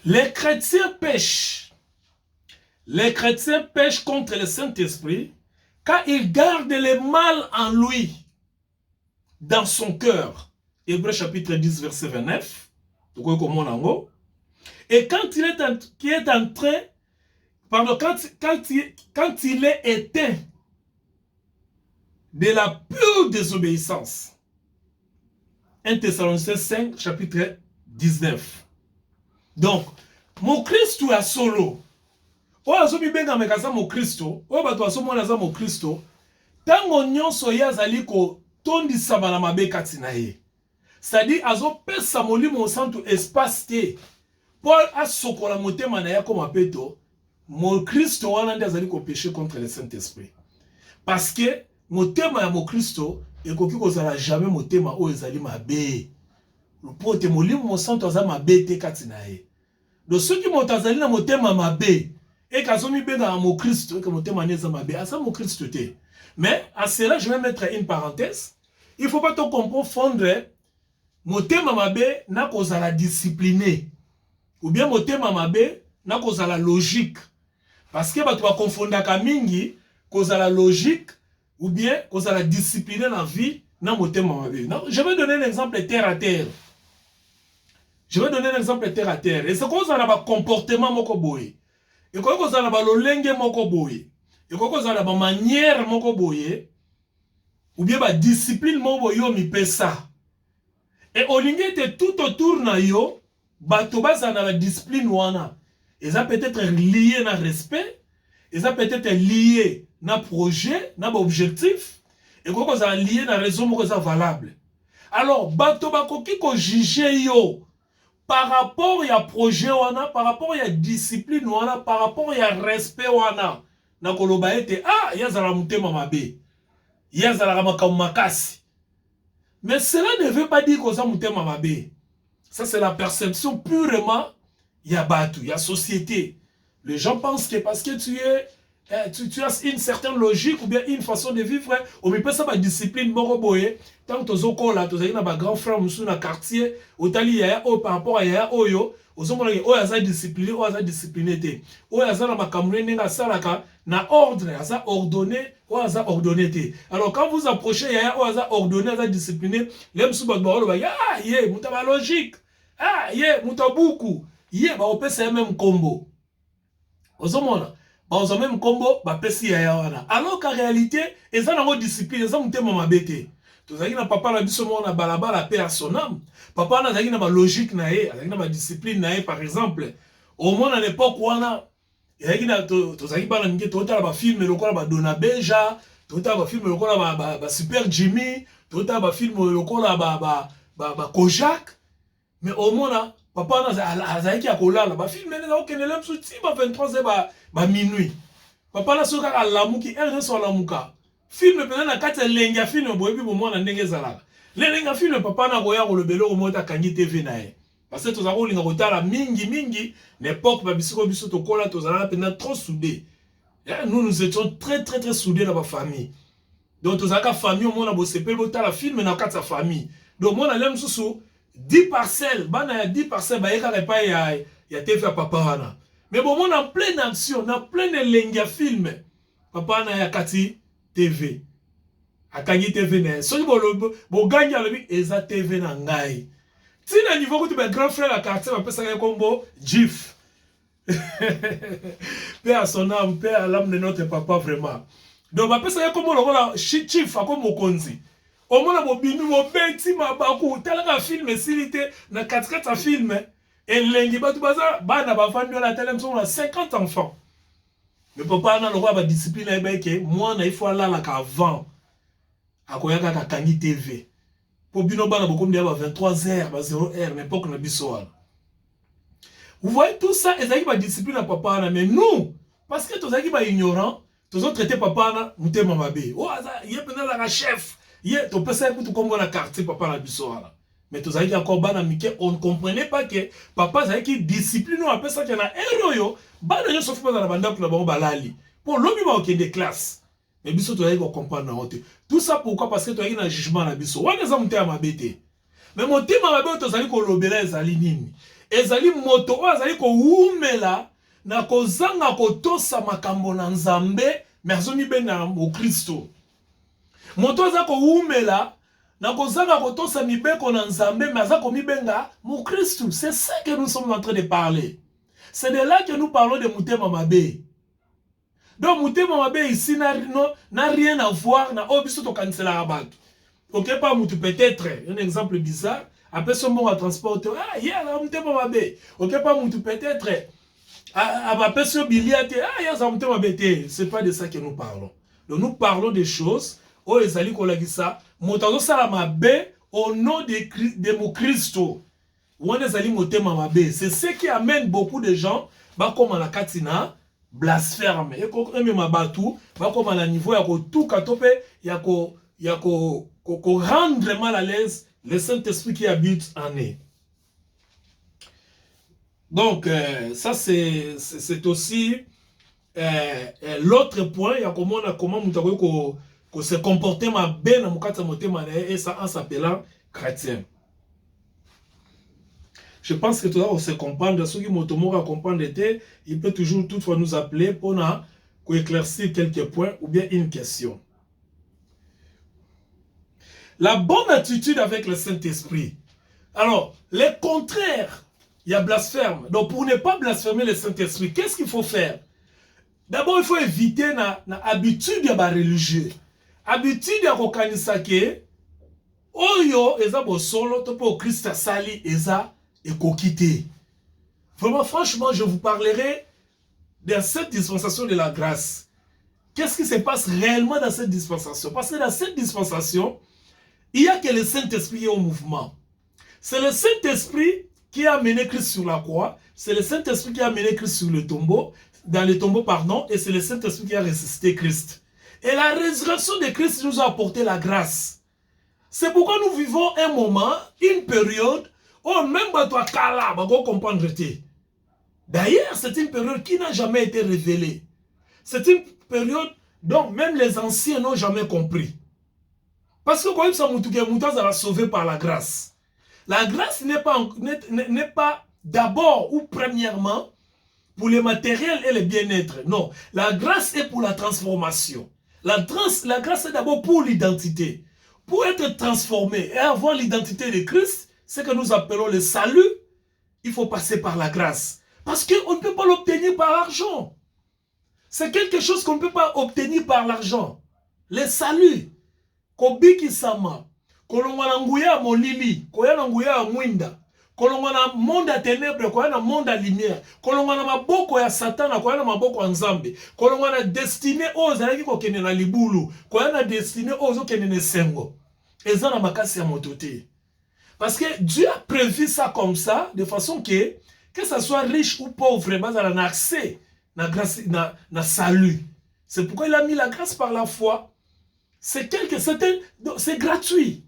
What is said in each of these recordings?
Les chrétiens pêchent. Les chrétiens pêchent contre le Saint-Esprit quand ils gardent le mal en lui, dans son cœur. Hébreux chapitre 10, verset 29. Et quand il est en train, pardon, quand il est éteint de la pure désobéissance. 1 Thessaloniciens 5, chapitre 19. Donc, mon Christ a solo. O azomi benga mekaza mo Kristo, o bato asomona za mo Kristo, tango nyonso ya azali ko tondisa bana mabe kati na ye. C'est-à-dire azopesa molimo santu espace te. Paul asokola motema na ya koma peto, mo Kristo wana ndi azali ko pécher contre le Saint-Esprit. Parce que motema ya mo Kristo ekoki kozala jamais motema o ezali mabe. Lopote molimo santu aza mabe te kati na ye. Do soki moto azali na motema mabe, et kazomi benga mo Christ, que motema neza mabe, asa mo Christ te. Mais à cela je vais mettre une parenthèse. Il faut pas te confondre motema mabe na kozala discipliné ou bien motema mabe na kozala logique. Parce que bato ba confondaka mingi kozala logique ou bien kozala discipliné na vie na motema mabe. Je vais donner un exemple terre à terre. Je vais donner un exemple terre à terre. Et c'est quoi ça ba comportement moko boye. Et quoi ça ba lolenge moko boye. Et quoi ça ba manière moko boye. Ou bien ba discipline moko yo mi pesa. Et olingi était tout autour na yo, bato baza na la discipline wana. Et ça peut être lié na respect, et ça peut être lié na projet, na objectif, et quoi ça lié na raison moko ça valable. Alors bato bakoki ko juger yo par rapport à projet wana, par rapport à discipline wana, par rapport à respect wana. Na koloba ete ya zala mutema mabe. Ya zala makasi. Mais cela ne veut pas dire qu'on a mutema mabe. Ça c'est la perception purement yabatu, ya société. Les gens pensent que parce que tu as une certaine logique ou bien une façon de vivre, on ne peut pas discipline moroboye. Tant que tu as un grand frère dans le quartier, par rapport à yaya oyo, oyo aza discipliné, oyo aza discipliné, oyo aza na makamune nenga salaka na ordre, aza ordonné, oyo aza ordonné. Alors quand vous approchez yaya oyo aza ordonné, aza discipliné, l'aime sous votre parole, ye, muta ba logique, ye, muta buku, ye, ba opesa même combo. Ozomona, ba ozo même combo, ba pesi yaya wana. Alors qu'en réalité, eza nango discipline, eza mutema mabete. Tozaki na papa na biso mona balabala paix à son âme. Papa na zaki na ba logique na ye, zaki na ba discipline na ye par exemple. Au moins à l'époque wana, zaki na tozaki bana ngi tota ba film lokola ba Dona Beja, tota ba film lokola ba Super Jimmy, tota ba film lokola ba Kojak. Mais au moins papa na zaki akolala ba film na okene lem suti ba 23h ba minuit. Papa na soka alamuki erne so alamuka. Film peut na kati lenga film boyebi bo mwana ndenge zalaka. Lenga film papa na koya ko lobelo ko mota kangi TV na ye. Parce que tozaka kolinga kotala mingi l'époque ba bisiko biso tokola tozala pendant trop soudés. Nous étions très soudés dans ma famille. Donc tozaka famille au mona bo sepel botala film na kati sa famille. Donc mona lem susu 10 parcelles, bana ya 10 parcelles ba yeka repa ya TV ya papa wana. Mais bon mona en pleine action, na pleine lenga film. Papa na ya kati TV. Akangi TV na. Soki bo ganya lobi eza TV na ngai. Tina niveau ko tu be grand frère à quartier ba pesa kombo GIF. Paix à son âme, paix à l'âme de notre papa vraiment. Donc ba pesa kombo lokola chief akomo mokonzi. Au moins bo binu bo beti mabaku talaka film silité na 4 film et lengi batu baza bana ba fandi la télé on a 50 enfants. Mais papa na lokwa ba discipline ebeke moi na il faut aller là avant akoyaka ka kangi TV pour bino bana bokom dia ba 23h ba 0h mais époque na biso wana. Vous voyez tout ça ezaki ba discipline na papa na mais nous parce que tozaki ba ignorant tozo traiter papa na mutema mabe. Oh ye pena la chef ye to pesa ku to kombo na quartier papa na biso wana. Mais tozaki encore bana mike on ne comprenait pas que papa zaki discipline on pesa que na eroyo bana yo sauf pas na banda pour ba balali pour lobi ba okende classe. Mais biso to yako comprendre na hote. Tout ça pourquoi? Parce que to yaki na jugement na biso. Wana za mutema mabete. Mais mutema mabe to zali ko lobela ezali nini? ezali moto oyo azali kowumela na kozanga kotosa makambo na Nzambe mais azomibenga mokristo. Moto aza kowumela na kozanga kotosa mibeko na Nzambe mais aza komibenga mokristo. C'est ça que nous sommes en train de parler. C'est de là que nous parlons de mutema mabe. Donc mutema mabe ici n'a rien à voir na obiso to kansela abak. OK, pas mutu peut-être un exemple bizarre. Après ce mot à transporter, ah, yeah, là, mutema mabe. OK, pas mutu peut-être. Après ce biliate, ah, yeah, ça mutema mabe. C'est pas de ça que nous parlons. Donc nous parlons des choses. Oh, ezali kolagisa, motazo sala mabe au nom de mon Christo. C'est ce qui amène beaucoup de gens comme à la katina blasphème et comme mabatu comme à la niveau ya ko tout katope ya ko rendre mal à l'aise le Saint-Esprit qui habite en eux. Donc ça c'est aussi l'autre point, il y a comment mutako ko se comporter ma ben na mukata motema et ça en s'appelant chrétien. Je pense que tout ça, on se comprendre. Ceux qui m'ont comprendre, il peut toujours toutefois nous appeler pour éclaircir quelques points ou bien une question. La bonne attitude avec le Saint-Esprit. Alors, les contraires, il y a blasphème. Donc, pour ne pas blasphémer le Saint-Esprit, qu'est-ce qu'il faut faire? D'abord, il faut éviter l'habitude de religieux. Habitude de kokanisake, oyo, eza bo solo, topo Christ sali, eza, et quitter. Vraiment, franchement, je vous parlerai de cette dispensation de la grâce. Qu'est-ce qui se passe réellement dans cette dispensation? Parce que dans cette dispensation, il y a que le Saint-Esprit est au mouvement. C'est le Saint-Esprit qui a amené Christ sur la croix. C'est le Saint-Esprit qui a amené Christ sur le tombeau, dans le tombeau, pardon, et c'est le Saint-Esprit qui a ressuscité Christ. Et la résurrection de Christ nous a apporté la grâce. C'est pourquoi nous vivons un moment, une période. Oh, même toi, Kala, vous comprendre. D'ailleurs, c'est une période qui n'a jamais été révélée. C'est une période dont même les anciens n'ont jamais compris. Parce que quand même, ça m'a sauvé par la grâce. La grâce n'est pas d'abord ou premièrement pour le matériel et le bien-être. Non, la grâce est pour la transformation. La grâce est d'abord pour l'identité. Pour être transformé et avoir l'identité de Christ, ce que nous appelons le salut, il faut passer par la grâce. Parce qu'on ne peut pas l'obtenir par l'argent. C'est quelque chose qu'on ne peut pas obtenir par l'argent. Le salut. Kobiki sama. Kolongwana nguya molili. Koyana nguya mwinda. Kolongwana monde à ténèbres. Koyana monde à lumière. Kolongwana maboko ya satana. Koyana maboko ya nzambe. Kolongwana destiné aux alaki kokene na libulu. Koyana destiné aux okene ne sengo. Ezana makasi ya motote. Parce que Dieu a prévu ça comme ça, de façon que ça soit riche ou pauvre, vraiment, il a un accès à la grâce, à la salut. C'est pourquoi il a mis la grâce par la foi. C'est gratuit.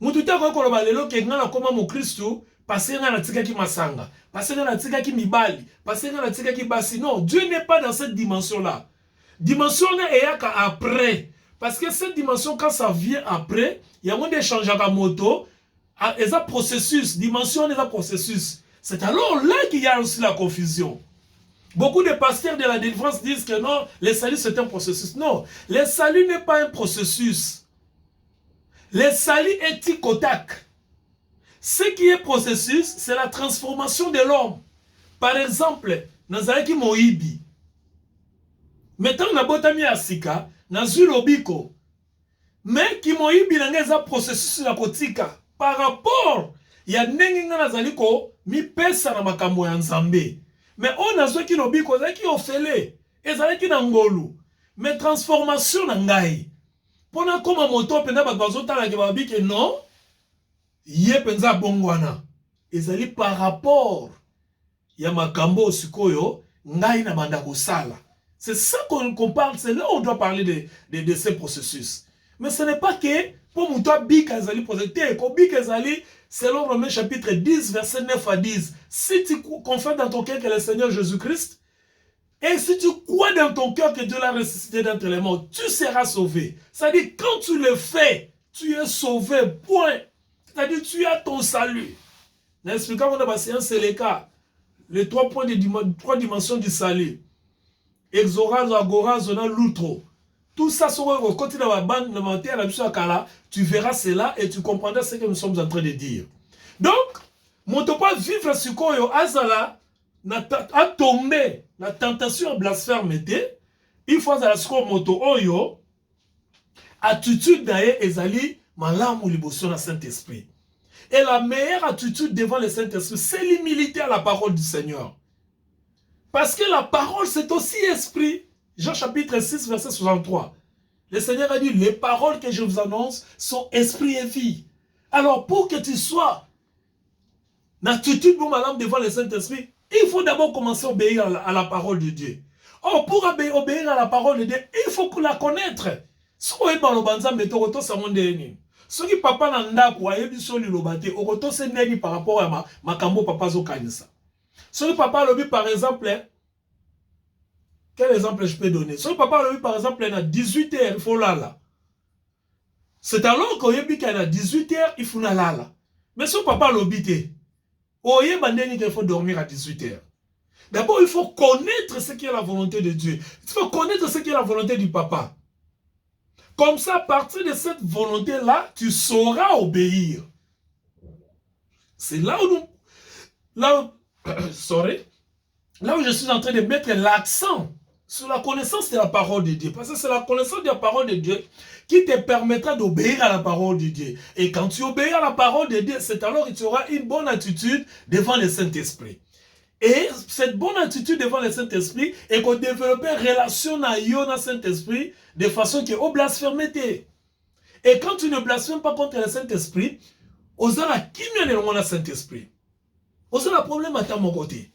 Mututa ko ko balelo ke ngana koma mo Kristo, parce que ngana tika ki masanga, parce que ngana tika ki mibali, parce que ngana tika ki basi. Non, Dieu n'est pas dans cette dimension-là. Dimension est après. Parce que cette dimension, quand ça vient après, il y a moins d'échanges à la moto. Et ça processus, dimension et ça processus. C'est alors là qu'il y a aussi la confusion. Beaucoup de pasteurs de la délivrance disent que non, le salut c'est un processus. Non, le salut n'est pas un processus. Le salut est tic au tac. Ce qui est processus, c'est la transformation de l'homme. Par exemple, Nazareki Moïbi. Maintenant, on a botami asika, Nazu Lobiko. Mais qui Moïbi n'a processus la kotika. Par rapport, il y a des gens mi pesa na makambo ya nzambe. Mais on a ceux qui lobiko, ceux qui ofele, et ceux qui n'angolu. Mais transformation n'angai. Pona comme moto penda bazota la kebabi que non, yé penza bongwana. Et zali par rapport, ya makambo sikoyo, ngai na manda kosala. C'est ça qu'on parle, c'est là où on doit parler de ces processus. Mais ce n'est pas que pour Moutoua Bikazali projeté, Bikazali, selon Romains chapitre 10, verset 9 à 10, si tu confesses dans ton cœur que le Seigneur Jésus-Christ, et si tu crois dans ton cœur que Dieu l'a ressuscité d'entre les morts, tu seras sauvé. C'est-à-dire, quand tu le fais, tu es sauvé, point. C'est-à-dire, tu as ton salut. N'expliquant qu'on a passé un c'est les cas. Les 3 points de 3 dimensions du salut. Exora, Agora, Zona, Lutro. Tout ça, côté de la bande, tu verras cela et tu comprendras ce que nous sommes en train de dire. Donc, mon pas vivre ce qu'on a a tombé la tentation à blasphémer. Il faut à ce moto oyo attitude d'ailleurs ezali malamu liboso na Saint-Esprit. Et la meilleure attitude devant le Saint-Esprit, c'est l'humilité à la parole du Seigneur. Parce que la parole, c'est aussi esprit. Jean chapitre 6, verset 63. Le Seigneur a dit, les paroles que je vous annonce sont esprit et vie. Alors, pour que tu sois en attitude pour madame devant le Saint-Esprit, il faut d'abord commencer à obéir à la parole de Dieu. Or, pour obéir à la parole de Dieu, il faut la connaître. Si vous avez ce qui papa nanda kwa yebi soli lobate okoto se neni par rapport à makambo papa zo kanisa. Ce qui papa lobi par exemple, quel exemple je peux donner? Ce qui papa lobi par exemple à 18h il faut là. C'est alors qu'on yebi qu'à 18h il faut là. Mais ce papa lobi te oye bandeni qu'il faut dormir à 18h. D'abord il faut connaître ce qui est la volonté de Dieu. Il faut connaître ce qui est la volonté du papa. Comme ça, à partir de cette volonté-là, tu sauras obéir. C'est là où là où je suis en train de mettre l'accent sur la connaissance de la parole de Dieu. Parce que c'est la connaissance de la parole de Dieu qui te permettra d'obéir à la parole de Dieu. Et quand tu obéis à la parole de Dieu, c'est alors que tu auras une bonne attitude devant le Saint-Esprit. Et cette bonne attitude devant le Saint-Esprit est qu'on développe une relation avec le Saint-Esprit de façon que au blasphème. Et quand tu ne blasphèmes pas contre le Saint-Esprit, on a qui vient le Saint-Esprit. On a un problème à ton côté.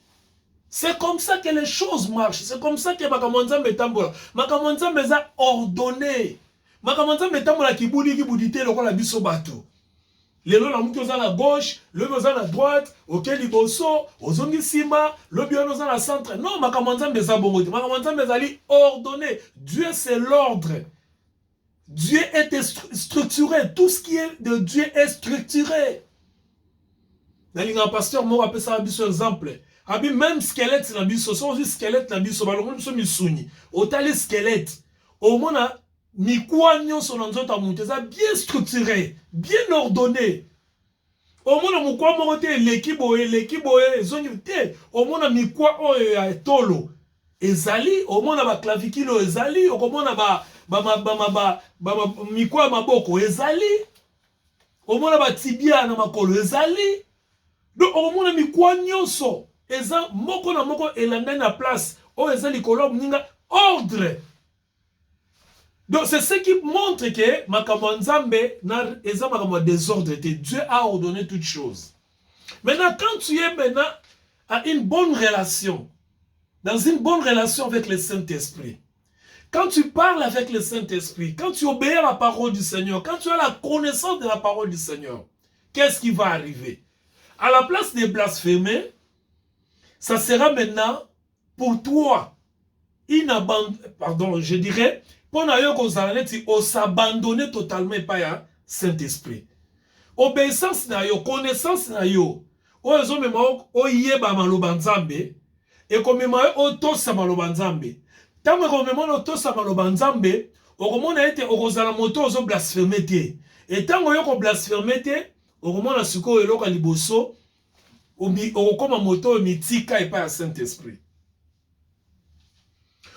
C'est comme ça que les choses marchent. C'est comme ça que Makamonza Metambola. Makamonza Meza ordonné. Makamonza Metambola qui boudi le rôle à Bissobato. Les lois à la gauche, le bios à la droite, auquel il bosso, aux ongisima, le bios à la centre. Non, Makamonza Meza Bongote. Makamonza Meza ordonné. Dieu c'est l'ordre. Dieu est structuré. Tout ce qui est de Dieu est structuré. Dans un pasteur, moi, appelle ça un exemple. Même squelette, c'est un squelette, autant les squelettes. Au moins, Mikwanyo son bien structuré, bien ordonné. Au moins, Mukwa Morote, l'équipe, zonité. Au moins, Mikwa Tolo. Ezali, au moins, ba clavicule, Ezali, au moins, Mikwa Maboko, Ezali. Au moins, ba tibia, Namakolo, Ezali. Donc, au moins, Mikwanyo so. Eza moko na moko elanda na place o eza likolo mninga ordre. Donc c'est ce qui montre que makambo nzambe na eza makambo désordre. Dieu a ordonné toutes choses. Maintenant quand tu es maintenant à une bonne relation, dans une bonne relation avec le Saint-Esprit, quand tu parles avec le Saint-Esprit, quand tu obéis à la parole du Seigneur, quand tu as la connaissance de la parole du Seigneur, qu'est-ce qui va arriver? À la place de blasphémer, ça sera maintenant pour toi pardon, je dirais, pour nous s'abandonner totalement par le Saint-Esprit. Obéissance na yo, connaissance na yo. Ozo mema o yeba maloba nzambe et comme mema o tosa maloba nzambe. Tant que mema o tosa maloba nzambe, okomona ete okozala moto ozo blasphémer te. Et tant que yo blasphémer te, okomona siko eloko liboso comme un moto mitika et pas un Saint-Esprit.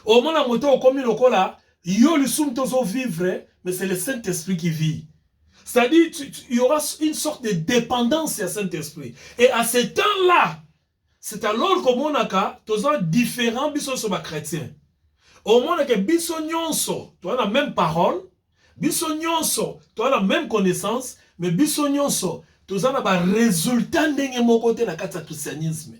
Au moins la moto comme le cola, yo le soum tozo vivre, mais c'est le Saint-Esprit qui vit. C'est-à-dire il y aura une sorte de dépendance à Saint-Esprit. Et à ce temps-là, c'est alors que mon aka tozo différents biso so ba chrétien. Au moins que biso nyonso, tu as la même parole, biso nyonso, tu as la même connaissance, mais biso nyonso tous en a résultat de mon côté la christianisme.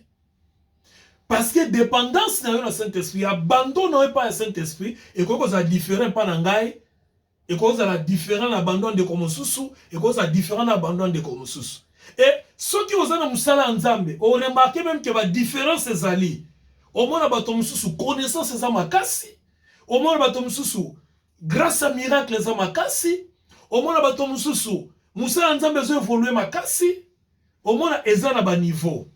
Parce que dépendance dans le Saint-Esprit, abandon pas le Saint-Esprit, et que ça différent pas n'angai, et que ça différent l'abandon de Komosusu, et que ça différent l'abandon de Komosusu. Et ceux qui ont un musala nzambe, on remarque même que la différence est ali. Au moins la Tomususu connaissance c'est amakasi, au moins la Tomususu grâce à miracle c'est amakasi, au moins la Tomususu Moussa Nzambe zo évoluer makasi. au moins eza na ba niveau.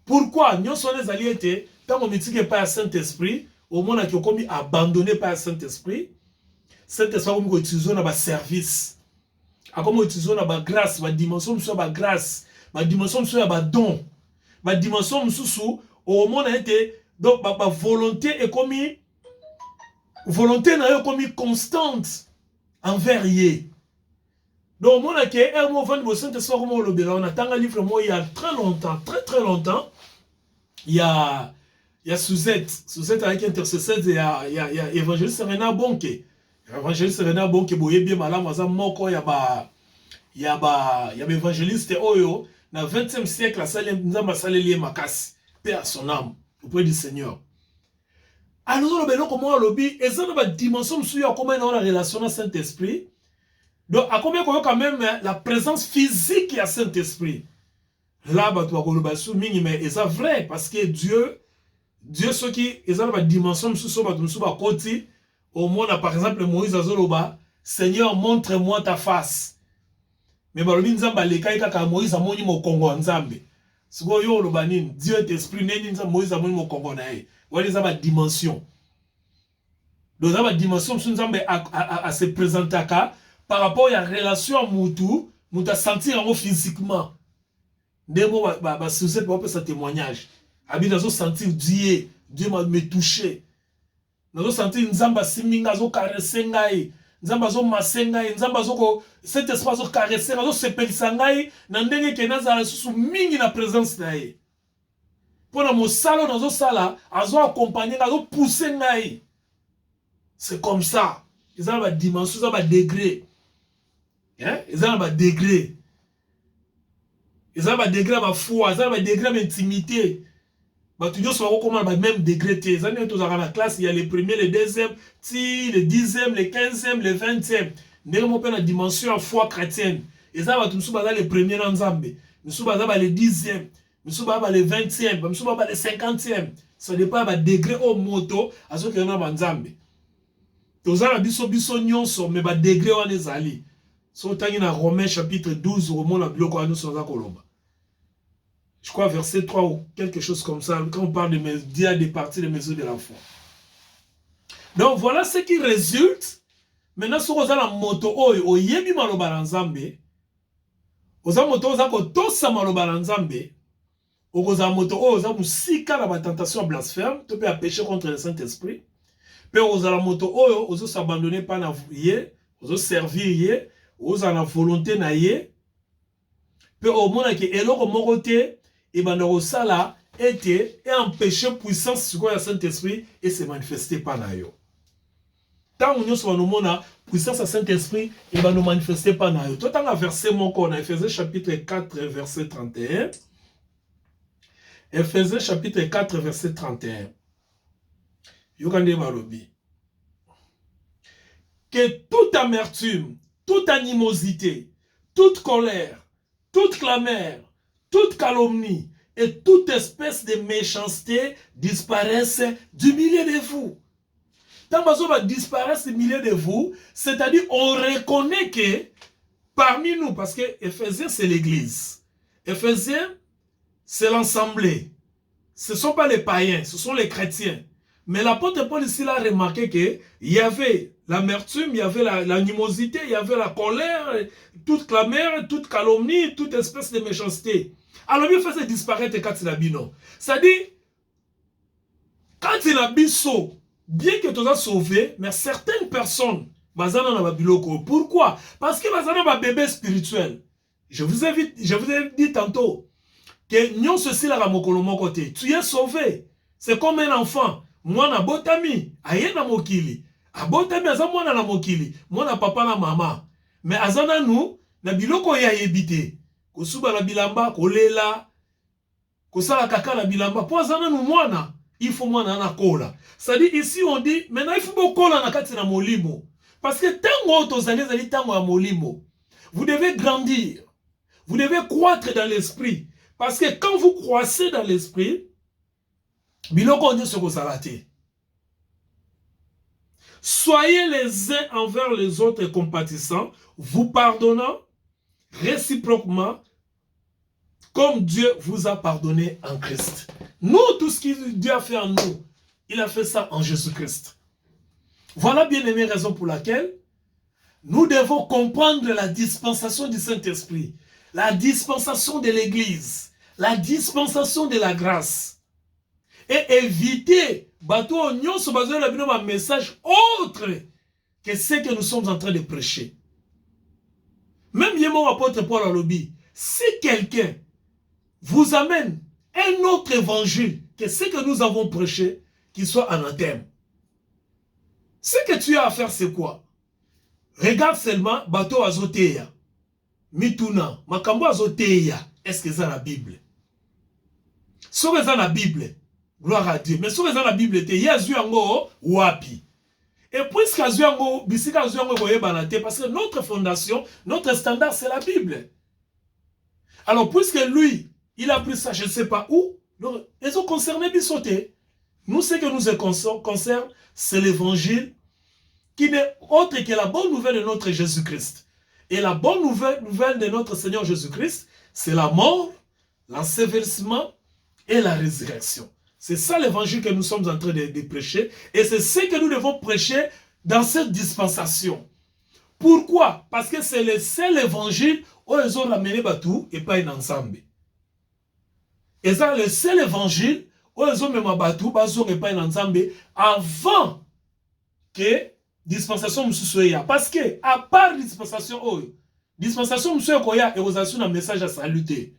Pourquoi nous sommes les alliés tant on ne pas à Saint-Esprit, au moins qui ont commis abandonné par Saint-Esprit, Saint-Esprit comme utilisé dans ba service. A comme utilisé dans ba grâce, ba dimension sur ba grâce, ba dimension sur ba don, ba dimension sous au moins a été donc ba volonté est commis volonté n'a commis constante envers yé. Donc, mon accueil, un mot de Saint-Esprit, comme on le dit, on attend un livre, moi, il y a très longtemps, très longtemps, il y a Suzette avec intercesseur, il y a évangéliste Renard Bonke. Évangéliste Renard Bonke, boye bien malin, moi, moko, il y a évangéliste Oyo, dans le 20e siècle, la salle, nous avons salé lié Makassi, paix à son âme, auprès du Seigneur. Alors, comment on le dit, et ça, dans la dimension, comment on a la relation à Saint-Esprit. Donc, à combien quand même la présence physique à Saint-Esprit. Là, mais c'est vrai, parce que Dieu, ce qui est dans la dimension, au moins, par exemple, Moïse Azoloba, Seigneur, montre-moi ta face. Mais Moïse a moni mo Congo Nzambe. Dieu est esprit, Moïse a moni mo Congo nae. Voilà, ça va dimension. Donc, ça va dimension, Nzambe a se présenter par rapport à la relation à Moutou, nous a senti physiquement. Demo ba Suzette va faire ce témoignage. Abi nazo sentir Dieu m'a me touché. Nazo sentir Nzamba siminga zo caresser ngai. Nzamba zo masenga, Nzamba zo ko cet espace zo caresser, nazo sepelisa ngai na ndenge ke nazala susu mingi na présence na ye. Pona mo salo nazo sala, azo accompagner, nazo pousser ngai. C'est comme ça. Ils ont une dimension, ils ont un degré. Ils ont un degré. Ils ont un degré à ma foi, ils ont un degré à l'intimité. Tu dis comment le même degré. Ils ont dans la classe, il y a les premiers, les deuxièmes, les 10e, les 15e, les 20e. Nous avons une dimension à foi chrétienne. Ils ont les premiers dans Zambé. Nous avons les 10e. Nous avons les 20e. Nous avons les 50e. Ça dépend du degré au moto à ce que nous avons dans Zambé. Nous avons biso nyonso, mais ba degré on est allé. So tangi na Romains chapitre 12, Romains la bloc à nous sans koloba. Je crois verset 3 ou quelque chose comme ça, quand on parle des parties des mesures de la foi. Donc voilà ce qui résulte. Maintenant, si vous avez la moto, vous yebi maloba nzambe, vous avez moto, vous avez tosa maloba nzambe, vous avez moto, vous avez musika la tentation blasphème, tu peux pécher contre le Saint-Esprit. Puis vous avez la moto, vous avez abandonné par la vie, vous avez servi, vous avez la volonté na ye. Puis au moment que eloko mokote et bandoro sala était et empêcher puissance sur le Saint-Esprit et se manifester par nayo. Tant on soit nous mona puissance à Saint-Esprit et va nous manifester par nayo. Toi tant verset mon corps, Ephésiens chapitre 4 verset 31. Ephésiens chapitre 4 verset 31. Yokande malobi. Que toute amertume, toute animosité, toute colère, toute clameur, toute calomnie et toute espèce de méchanceté disparaissent du milieu de vous. Tant que ça disparaître du milieu de vous, c'est-à-dire on reconnaît que parmi nous, parce que Éphésiens c'est l'église, Éphésiens c'est l'assemblée, ce ne sont pas les païens, ce sont les chrétiens. Mais l'apôtre Paul ici a remarqué qu'il y avait l'amertume, il y avait l'animosité, il y avait la colère, toute clameur, toute calomnie, toute espèce de méchanceté. Alors il faisait disparaître quand il a dit non. C'est-à-dire, quand il a dit saut, bien que tu as sauvé, mais certaines personnes, pourquoi? Parce que c'est un bébé spirituel. Je vous ai dit tantôt que nous ceci là côté. Tu es sauvé. C'est comme un enfant. Moi na botami, aye na mokili. Abotami aza mwana na mokili, mwana papa na mama. Mais azana nous, na biloko ya yebite. Kosuba na bilamba, kolela, kosala kaka na bilamba. Po azana nous mwana, il faut mwana na kola. C'est-à-dire ici on dit, maintenant il faut bokola na kati na molimo. Parce que tango tozali zali tango ya molimo. Vous devez grandir. Vous devez croître dans l'esprit. Parce que quand vous croissez dans l'esprit, soyez les uns envers les autres compatissants, vous pardonnant réciproquement, comme Dieu vous a pardonné en Christ. Nous, tout ce que Dieu a fait en nous, il a fait ça en Jésus-Christ. Voilà, bien aimé, raison pour laquelle nous devons comprendre la dispensation du Saint-Esprit, la dispensation de l'Église, la dispensation de la grâce. Et éviter, un message autre que ce que nous sommes en train de prêcher. Même mon apôtre Paul a lobby, si quelqu'un vous amène un autre évangile que ce que nous avons prêché, qu'il soit anathème. Ce que tu as à faire, c'est quoi? Regarde seulement, bateau azoteya, mituna, makambo azoteya, est-ce que c'est la Bible? Si c'est dans la Bible, gloire à Dieu, mais si c'est dans la Bible, il y a Zuyango wapi. Et puisque Zuyango, bisika Zuyango banate, parce que notre fondation, notre standard, c'est la Bible. Alors, puisque lui, il a pris ça, je ne sais pas où, donc, ils ont concerné Bissoté. Nous, ce que nous concerne, c'est l'évangile qui n'est autre que la bonne nouvelle de notre Jésus-Christ. Et la bonne nouvelle de notre Seigneur Jésus-Christ, c'est la mort, l'ensevelissement et la résurrection. C'est ça l'évangile que nous sommes en train de prêcher. Et c'est ce que nous devons prêcher dans cette dispensation. Pourquoi? Parce que c'est le seul évangile où ils ont ramené Batou et pas ensemble. Et c'est le seul évangile où ils ont même Batou et pas ensemble avant que dispensation Moussoua. Parce que, à part dispensation, dispensation Moussoua et vous avez un message à saluter.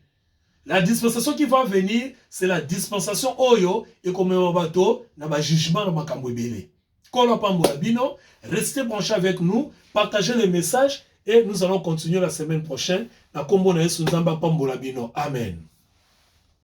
La dispensation qui va venir, c'est la dispensation Oyo et comme un bateau, n'a pas jugement dans ma cambouébélé. Restez branchés avec nous, partagez les messages et nous allons continuer la semaine prochaine. Amen.